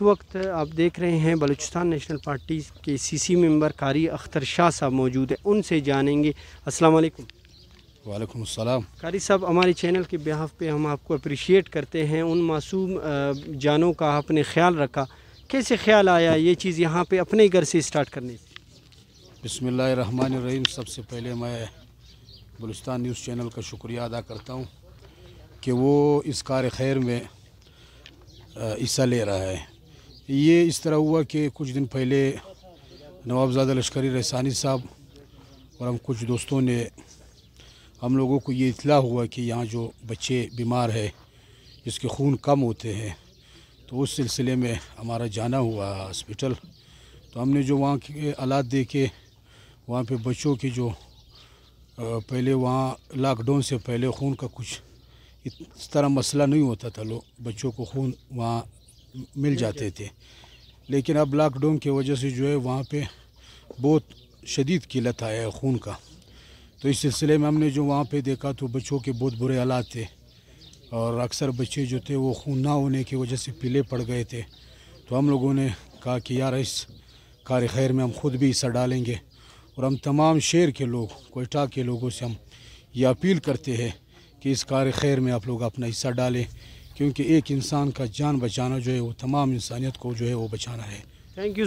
इस वक्त आप देख रहे हैं बलूचिस्तान नेशनल पार्टी के सीसी मेंबर कारी अख्तर शाह साहब मौजूद हैं, उनसे जानेंगे। अस्सलाम वालेकुम। वालेकुम अस्सलाम। कारी साहब, हमारे चैनल के बिहाफ पे हम आपको अप्रिशिएट करते हैं, उन मासूम जानों का आपने ख्याल रखा। कैसे ख्याल आया ये चीज़ यहाँ पे अपने घर से स्टार्ट करने से? बिस्मिल्लाहिर्रहमानिर्रहीम। सबसे पहले मैं बलूचिस्तान न्यूज़ चैनल का शुक्रिया अदा करता हूँ कि वो इस कार खैर में हिस्सा ले रहा है। ये इस तरह हुआ कि कुछ दिन पहले नवाबजादा लश्करी रसानी साहब और हम कुछ दोस्तों ने हम लोगों को ये इत्तला हुआ कि यहाँ जो बच्चे बीमार है जिसके खून कम होते हैं, तो उस सिलसिले में हमारा जाना हुआ हॉस्पिटल। तो हमने जो वहाँ के हालात देखे, वहाँ पे बच्चों की जो पहले वहाँ लॉकडाउन से पहले खून का कुछ इस तरह मसला नहीं होता था, लोग बच्चों को खून वहाँ मिल जाते थे। लेकिन अब लॉकडाउन की वजह से जो है वहाँ पे बहुत शदीद किल्लत आया है खून का। तो इस सिलसिले में हमने जो वहाँ पे देखा तो बच्चों के बहुत बुरे हालात थे और अक्सर बच्चे जो थे वो खून ना होने की वजह से पीले पड़ गए थे। तो हम लोगों ने कहा कि यार इस कार खैर में हम खुद भी हिस्सा डालेंगे और हम तमाम शहर के लोग, कोयटा के लोगों से हम ये अपील करते हैं कि इस कार खैर में आप लोग अपना हिस्सा डालें, क्योंकि एक इंसान का जान बचाना जो है वो तमाम इंसानियत को जो है वो बचाना है। Thank you.